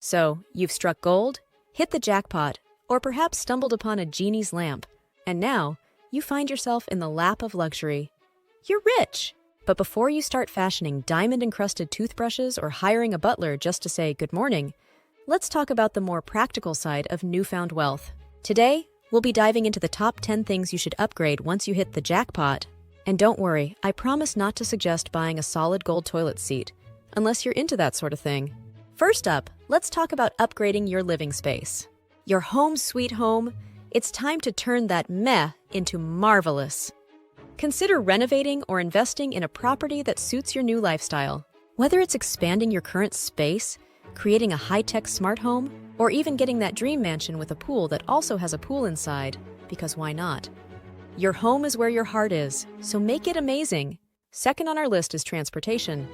So, you've struck gold, hit the jackpot, or perhaps stumbled upon a genie's lamp, and now you find yourself in the lap of luxury. You're rich! But before you start fashioning diamond-encrusted toothbrushes or hiring a butler just to say good morning, let's talk about the more practical side of newfound wealth. Today, we'll be diving into the top 10 things you should upgrade once you hit the jackpot. And don't worry, I promise not to suggest buying a solid gold toilet seat, unless you're into that sort of thing. First up, let's talk about upgrading your living space. Your home sweet home, it's time to turn that meh into marvelous. Consider renovating or investing in a property that suits your new lifestyle. Whether it's expanding your current space, creating a high-tech smart home, or even getting that dream mansion with a pool that also has a pool inside, because why not? Your home is where your heart is, so make it amazing. Second on our list is transportation.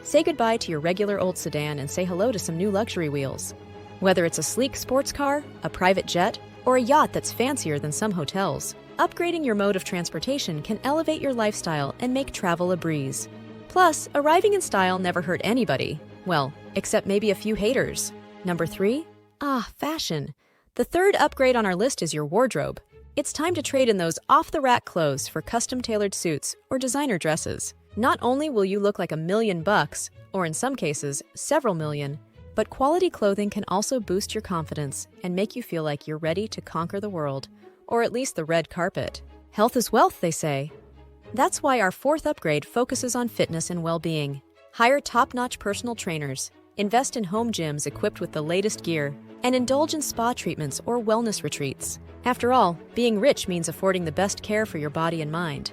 Say goodbye to your regular old sedan and say hello to some new luxury wheels. Whether it's a sleek sports car, a private jet, or a yacht that's fancier than some hotels, upgrading your mode of transportation can elevate your lifestyle and make travel a breeze. Plus, arriving in style never hurt anybody. Well, except maybe a few haters. Number 3? Fashion. The third upgrade on our list is your wardrobe. It's time to trade in those off-the-rack clothes for custom-tailored suits or designer dresses. Not only will you look like $1 million, or in some cases, several million, but quality clothing can also boost your confidence and make you feel like you're ready to conquer the world, or at least the red carpet. Health is wealth, they say. That's why our fourth upgrade focuses on fitness and well-being. Hire top-notch personal trainers, invest in home gyms equipped with the latest gear, and indulge in spa treatments or wellness retreats. After all, being rich means affording the best care for your body and mind.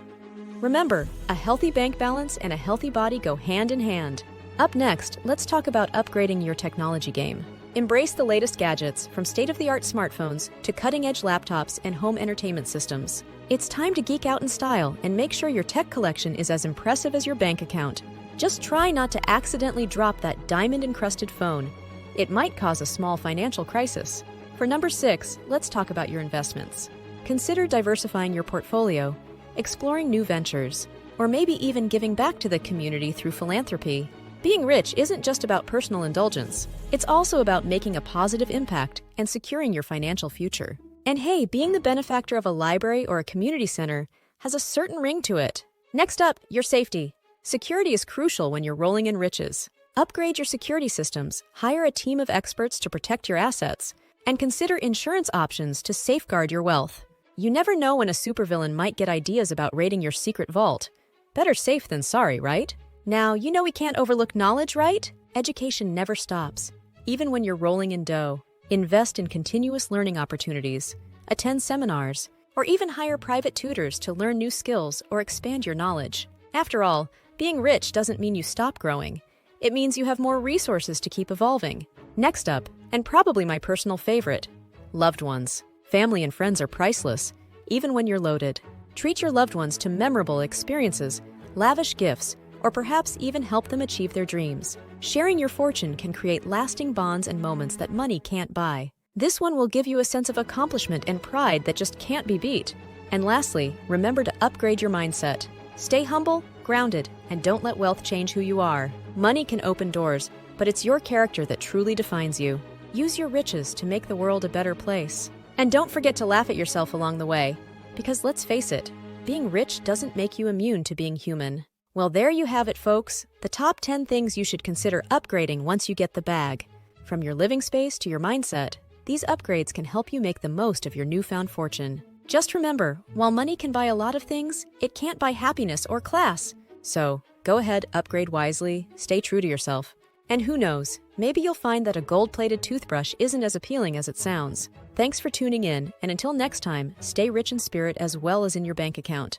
Remember, a healthy bank balance and a healthy body go hand in hand. Up next, let's talk about upgrading your technology game. Embrace the latest gadgets, from state-of-the-art smartphones to cutting-edge laptops and home entertainment systems. It's time to geek out in style and make sure your tech collection is as impressive as your bank account. Just try not to accidentally drop that diamond-encrusted phone. It might cause a small financial crisis. For number 6, let's talk about your investments. Consider diversifying your portfolio, exploring new ventures, or maybe even giving back to the community through philanthropy. Being rich isn't just about personal indulgence. It's also about making a positive impact and securing your financial future. And hey, being the benefactor of a library or a community center has a certain ring to it. Next up, your safety. Security is crucial when you're rolling in riches. Upgrade your security systems, hire a team of experts to protect your assets, and consider insurance options to safeguard your wealth. You never know when a supervillain might get ideas about raiding your secret vault. Better safe than sorry, right? Now, you know we can't overlook knowledge, right? Education never stops, even when you're rolling in dough. Invest in continuous learning opportunities, attend seminars, or even hire private tutors to learn new skills or expand your knowledge. After all, being rich doesn't mean you stop growing. It means you have more resources to keep evolving. Next up, and probably my personal favorite, loved ones. Family and friends are priceless, even when you're loaded. Treat your loved ones to memorable experiences, lavish gifts, or perhaps even help them achieve their dreams. Sharing your fortune can create lasting bonds and moments that money can't buy. This one will give you a sense of accomplishment and pride that just can't be beat. And lastly, remember to upgrade your mindset. Stay humble, grounded, and don't let wealth change who you are. Money can open doors, but it's your character that truly defines you. Use your riches to make the world a better place. And don't forget to laugh at yourself along the way, because let's face it, being rich doesn't make you immune to being human. Well, there you have it, folks. The top 10 things you should consider upgrading once you get the bag. From your living space to your mindset, these upgrades can help you make the most of your newfound fortune. Just remember, while money can buy a lot of things, it can't buy happiness or class. So, go ahead, upgrade wisely, stay true to yourself. And who knows, maybe you'll find that a gold-plated toothbrush isn't as appealing as it sounds. Thanks for tuning in, and until next time, stay rich in spirit as well as in your bank account.